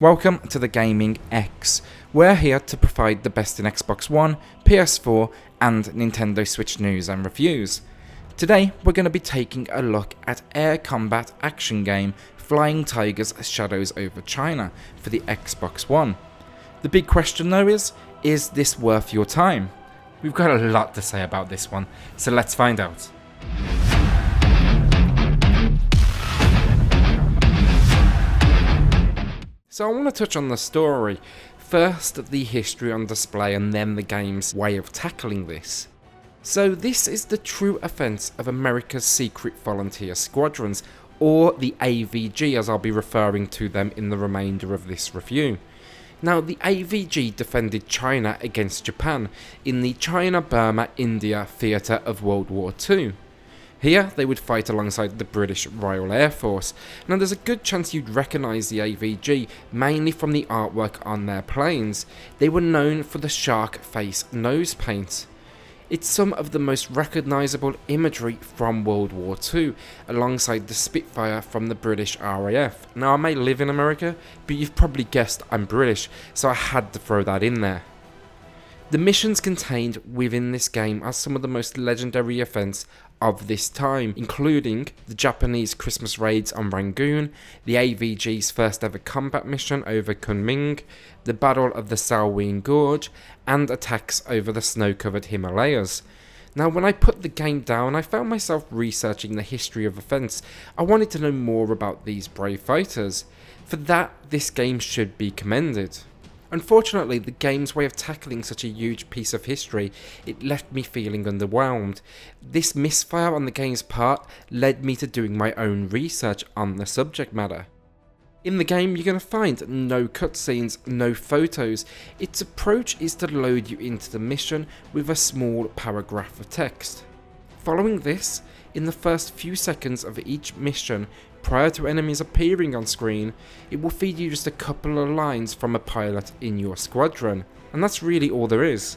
Welcome to the Gaming X. We're here to provide the best in Xbox One, PS4 and Nintendo Switch news and reviews. Today we're going to be taking a look at air combat action game Flying Tigers Shadows over China for the Xbox One. The big question though is this worth your time? We've got a lot to say about this one, so let's find out. So I want to touch on the story, first the history on display and then the game's way of tackling this. So this is the true offence of America's secret volunteer squadrons, or the AVG as I'll be referring to them in the remainder of this review. Now the AVG defended China against Japan in the China-Burma-India theatre of World War II. Here, they would fight alongside the British Royal Air Force. Now there's a good chance you'd recognise the AVG, mainly from the artwork on their planes. They were known for the shark face nose paint. It's some of the most recognisable imagery from World War II, alongside the Spitfire from the British RAF. Now I may live in America, but you've probably guessed I'm British, so I had to throw that in there. The missions contained within this game are some of the most legendary events of this time, including the Japanese Christmas raids on Rangoon, the AVG's first ever combat mission over Kunming, the Battle of the Salween Gorge, and attacks over the snow-covered Himalayas. Now when I put the game down, I found myself researching the history of events. I wanted to know more about these brave fighters. For that, this game should be commended. Unfortunately, the game's way of tackling such a huge piece of history, it left me feeling underwhelmed. This misfire on the game's part led me to doing my own research on the subject matter. In the game, you're going to find no cutscenes, no photos. Its approach is to load you into the mission with a small paragraph of text. Following this, in the first few seconds of each mission, prior to enemies appearing on screen, it will feed you just a couple of lines from a pilot in your squadron, and that's really all there is.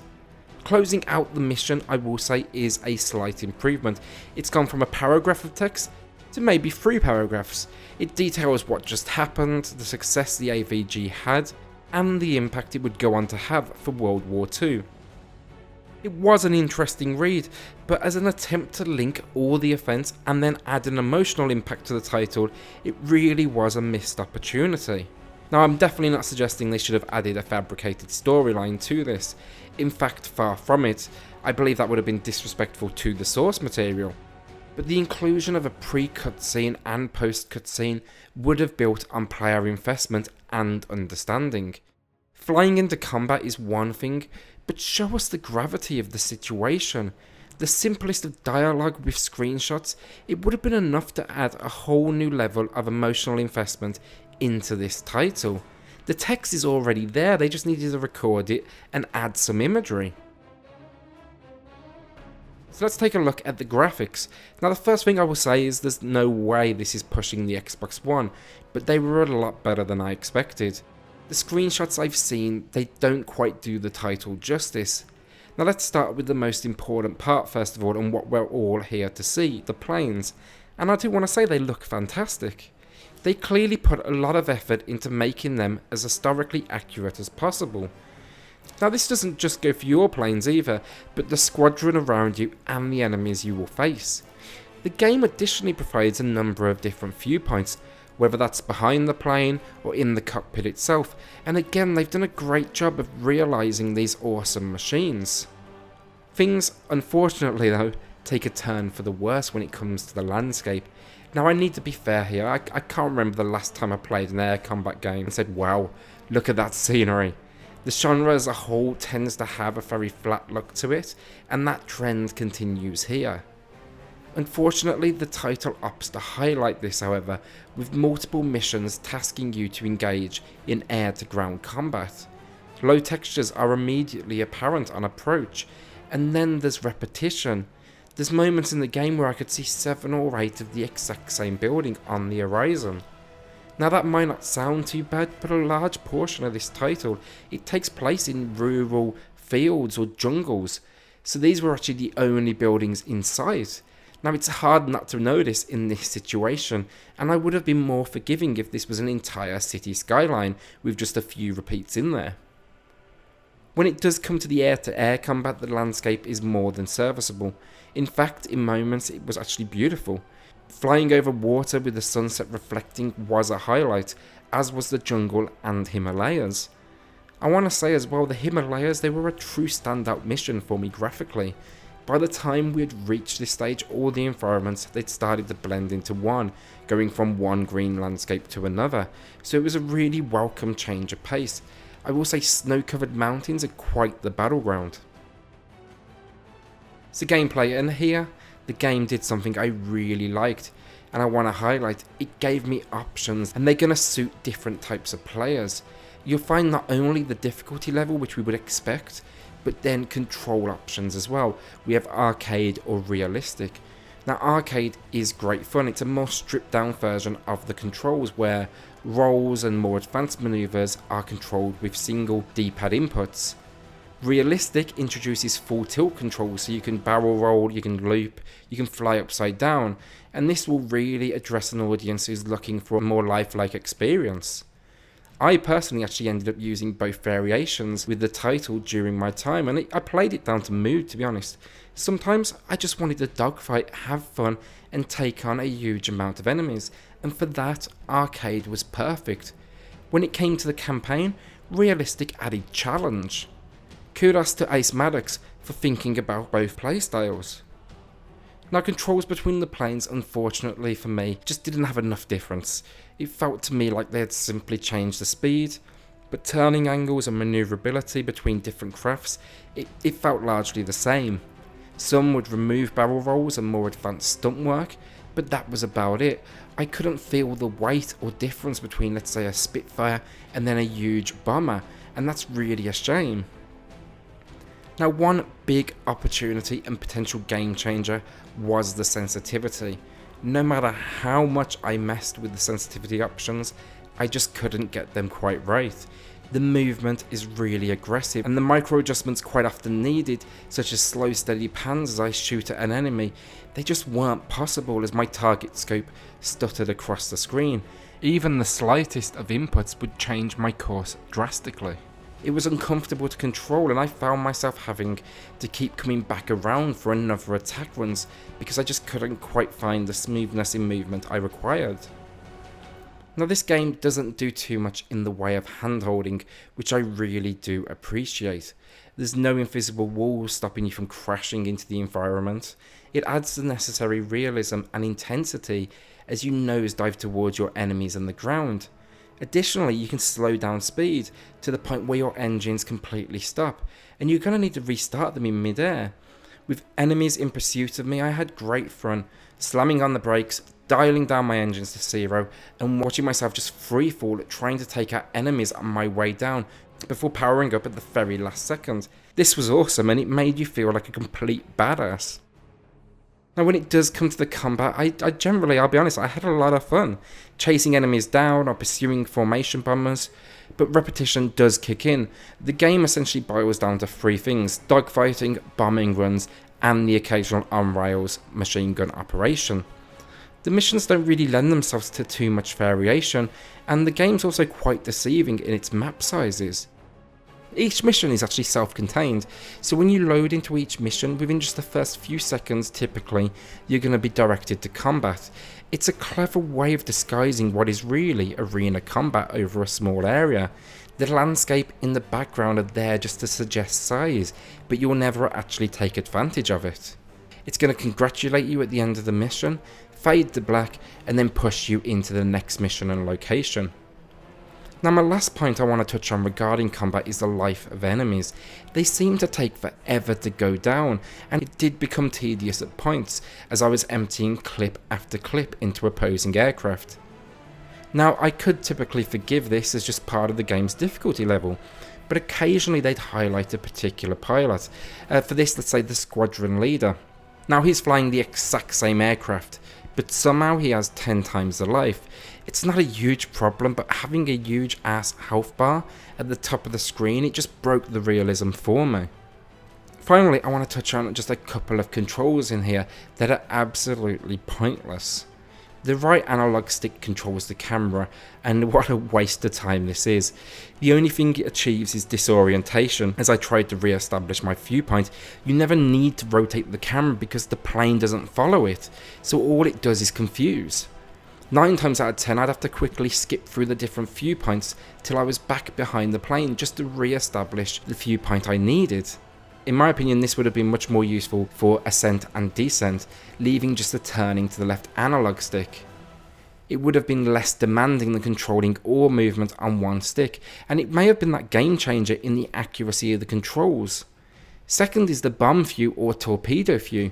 Closing out the mission, I will say, is a slight improvement. It's gone from a paragraph of text to maybe 3 paragraphs. It details what just happened, the success the AVG had, and the impact it would go on to have for World War II. It was an interesting read, but as an attempt to link all the events and then add an emotional impact to the title, it really was a missed opportunity. Now I'm definitely not suggesting they should have added a fabricated storyline to this. In fact, far from it. I believe that would have been disrespectful to the source material. But the inclusion of a pre-cutscene and post-cutscene would have built on player investment and understanding. Flying into combat is one thing, but show us the gravity of the situation. The simplest of dialogue with screenshots, it would have been enough to add a whole new level of emotional investment into this title. The text is already there, they just needed to record it and add some imagery. So let's take a look at the graphics. Now the first thing I will say is there's no way this is pushing the Xbox One, but they were a lot better than I expected. The screenshots I've seen, they don't quite do the title justice. Now let's start with the most important part first of all, and what we're all here to see, the planes. And I do want to say they look fantastic. They clearly put a lot of effort into making them as historically accurate as possible. Now this doesn't just go for your planes either, but the squadron around you and the enemies you will face. The game additionally provides a number of different viewpoints, whether that's behind the plane or in the cockpit itself, and again they've done a great job of realising these awesome machines. Things, unfortunately though, take a turn for the worse when it comes to the landscape. Now I need to be fair here, I can't remember the last time I played an air combat game and said, wow, look at that scenery. The genre as a whole tends to have a very flat look to it, and that trend continues here. Unfortunately, the title opts to highlight this, however, with multiple missions tasking you to engage in air-to-ground combat. Low textures are immediately apparent on approach, and then there's repetition. There's moments in the game where I could see 7 or 8 of the exact same building on the horizon. Now that might not sound too bad, but a large portion of this title, it takes place in rural fields or jungles, so these were actually the only buildings in sight. Now it's hard not to notice in this situation, and I would have been more forgiving if this was an entire city skyline with just a few repeats in there. When it does come to the air-to-air combat, the landscape is more than serviceable. In fact, in moments it was actually beautiful. Flying over water with the sunset reflecting was a highlight, as was the jungle and Himalayas. I want to say as well, the Himalayas, they were a true standout mission for me graphically. By the time we had reached this stage, all the environments, they'd started to blend into one, going from one green landscape to another, so it was a really welcome change of pace. I will say snow-covered mountains are quite the battleground. So gameplay, and here, the game did something I really liked, and I want to highlight, it gave me options, and they're going to suit different types of players. You'll find not only the difficulty level, which we would expect, but then control options as well. We have arcade or realistic. Now arcade is great fun, it's a more stripped down version of the controls where rolls and more advanced maneuvers are controlled with single D-pad inputs. Realistic introduces full tilt controls, so you can barrel roll, you can loop, you can fly upside down, and this will really address an audience who's looking for a more lifelike experience. I personally actually ended up using both variations with the title during my time, and I played it down to mood, to be honest. Sometimes I just wanted to dogfight, have fun, and take on a huge amount of enemies, and for that, arcade was perfect. When it came to the campaign, realistic added challenge. Kudos to Ace Maddox for thinking about both playstyles. Now controls between the planes, unfortunately for me, just didn't have enough difference. It felt to me like they had simply changed the speed, but turning angles and manoeuvrability between different crafts, it felt largely the same. Some would remove barrel rolls and more advanced stunt work, but that was about it. I couldn't feel the weight or difference between, let's say, a Spitfire and then a huge bomber, and that's really a shame. Now, one big opportunity and potential game changer was the sensitivity. No matter how much I messed with the sensitivity options, I just couldn't get them quite right. The movement is really aggressive, and the micro adjustments quite often needed, such as slow steady pans as I shoot at an enemy, they just weren't possible as my target scope stuttered across the screen. Even the slightest of inputs would change my course drastically. It was uncomfortable to control, and I found myself having to keep coming back around for another attack runs because I just couldn't quite find the smoothness in movement I required. Now this game doesn't do too much in the way of hand-holding, which I really do appreciate. There's no invisible walls stopping you from crashing into the environment. It adds the necessary realism and intensity as you nosedive towards your enemies and the ground. Additionally, you can slow down speed to the point where your engines completely stop, and you're going to need to restart them in mid-air. With enemies in pursuit of me, I had great fun, slamming on the brakes, dialing down my engines to 0, and watching myself just freefall trying to take out enemies on my way down before powering up at the very last second. This was awesome, and it made you feel like a complete badass. Now when it does come to the combat, I generally, I'll be honest, I had a lot of fun chasing enemies down or pursuing formation bombers, but repetition does kick in. The game essentially boils down to 3 things: dogfighting, bombing runs, and the occasional on-rails machine gun operation. The missions don't really lend themselves to too much variation, and the game's also quite deceiving in its map sizes. Each mission is actually self-contained, so when you load into each mission, within just the first few seconds typically, you're going to be directed to combat. It's a clever way of disguising what is really arena combat over a small area. The landscape in the background are there just to suggest size, but you'll never actually take advantage of it. It's going to congratulate you at the end of the mission, fade to black, and then push you into the next mission and location. Now my last point I want to touch on regarding combat is the life of enemies. They seem to take forever to go down, and it did become tedious at points as I was emptying clip after clip into opposing aircraft. Now I could typically forgive this as just part of the game's difficulty level, but occasionally they'd highlight a particular pilot. For this, let's say the squadron leader. Now he's flying the exact same aircraft, but somehow he has 10 times the life. It's not a huge problem, but having a huge ass health bar at the top of the screen, it just broke the realism for me. Finally, I want to touch on just a couple of controls in here that are absolutely pointless. The right analog stick controls the camera, and what a waste of time this is. The only thing it achieves is disorientation. As I tried to re-establish my viewpoint, you never need to rotate the camera because the plane doesn't follow it, so all it does is confuse. 9 times out of 10 I'd have to quickly skip through the different viewpoints till I was back behind the plane just to re-establish the viewpoint I needed. In my opinion, this would have been much more useful for ascent and descent, leaving just the turning to the left analog stick. It would have been less demanding than controlling all movement on one stick, and it may have been that game changer in the accuracy of the controls. Second is the bomb view or torpedo view.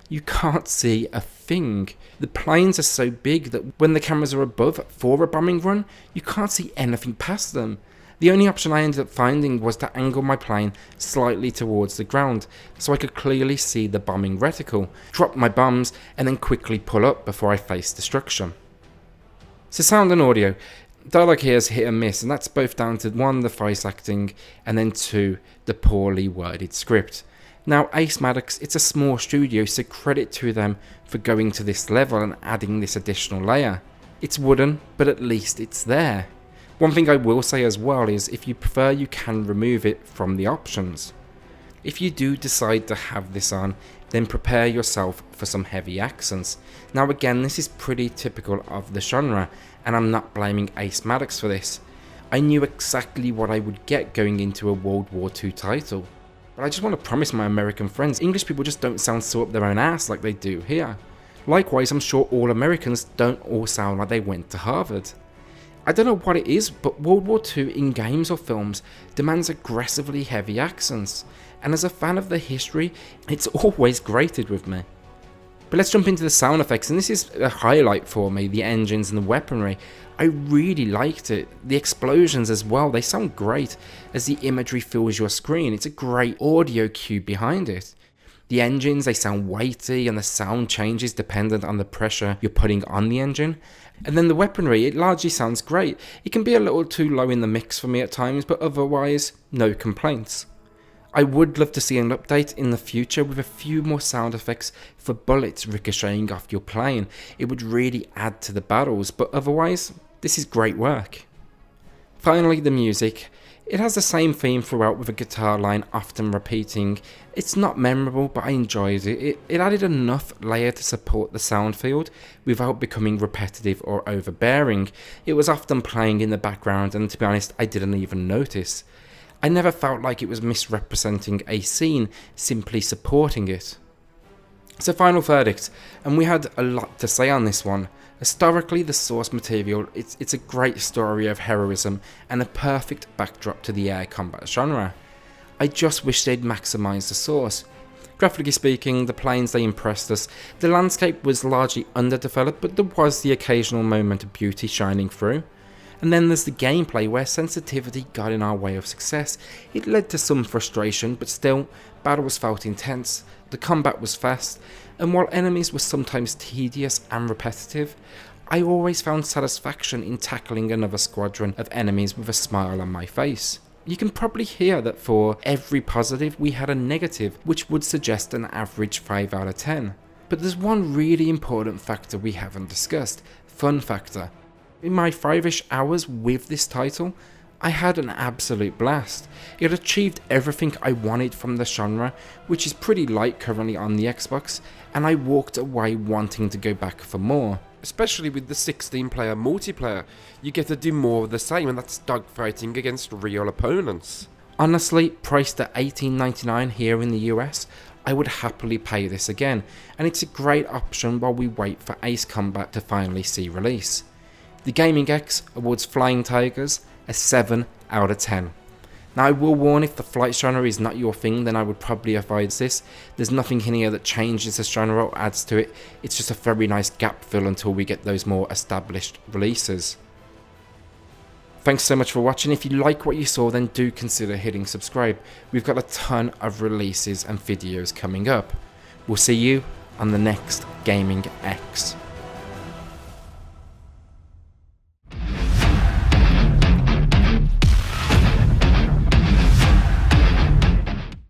You can't see a thing. The planes are so big that when the cameras are above for a bombing run, you can't see anything past them. The only option I ended up finding was to angle my plane slightly towards the ground so I could clearly see the bombing reticle, drop my bombs, and then quickly pull up before I faced destruction. So sound and audio. Dialogue here is hit and miss, and that's both down to 1, the voice acting, and then 2, the poorly worded script. Now, Ace Maddox, it's a small studio, so credit to them for going to this level and adding this additional layer. It's wooden, but at least it's there. One thing I will say as well is if you prefer, you can remove it from the options. If you do decide to have this on, then prepare yourself for some heavy accents. Now again, this is pretty typical of the genre, and I'm not blaming Ace Maddox for this. I knew exactly what I would get going into a World War II title. But I just want to promise my American friends, English people just don't sound so up their own ass like they do here. Likewise, I'm sure all Americans don't all sound like they went to Harvard. I don't know what it is, but World War II in games or films demands aggressively heavy accents, and as a fan of the history, it's always grated with me. But let's jump into the sound effects, and this is a highlight for me, the engines and the weaponry. I really liked it. The explosions as well, they sound great as the imagery fills your screen. It's a great audio cue behind it. The engines, they sound weighty and the sound changes dependent on the pressure you're putting on the engine. And then the weaponry, it largely sounds great. It can be a little too low in the mix for me at times, but otherwise, no complaints. I would love to see an update in the future with a few more sound effects for bullets ricocheting off your plane. It would really add to the battles, but otherwise, this is great work. Finally, the music. It has the same theme throughout with a guitar line often repeating. It's not memorable, but I enjoyed it. It added enough layer to support the sound field without becoming repetitive or overbearing. It was often playing in the background, and to be honest, I didn't even notice. I never felt like it was misrepresenting a scene, simply supporting it. So final verdict, and we had a lot to say on this one. Historically, the source material, it's a great story of heroism and a perfect backdrop to the air combat genre. I just wish they'd maximised the source. Graphically speaking, the planes, they impressed us. The landscape was largely underdeveloped, but there was the occasional moment of beauty shining through. And then there's the gameplay where sensitivity got in our way of success. It led to some frustration, but still, battles felt intense, the combat was fast, and while enemies were sometimes tedious and repetitive, I always found satisfaction in tackling another squadron of enemies with a smile on my face. You can probably hear that for every positive we had a negative, which would suggest an average 5 out of 10. But there's one really important factor we haven't discussed, fun factor. In my 5-ish hours with this title, I had an absolute blast. It achieved everything I wanted from the genre, which is pretty light currently on the Xbox, and I walked away wanting to go back for more. Especially with the 16-player multiplayer, you get to do more of the same, and that's dogfighting against real opponents. Honestly, priced at $18.99 here in the US, I would happily pay this again, and it's a great option while we wait for Ace Combat to finally see release. The Gaming X awards Flying Tigers a 7 out of 10. Now I will warn, if the flight genre is not your thing, then I would probably avoid this. There's nothing in here that changes the genre or adds to it. It's just a very nice gap fill until we get those more established releases. Thanks so much for watching. If you like what you saw, then do consider hitting subscribe. We've got a ton of releases and videos coming up. We'll see you on the next Gaming X.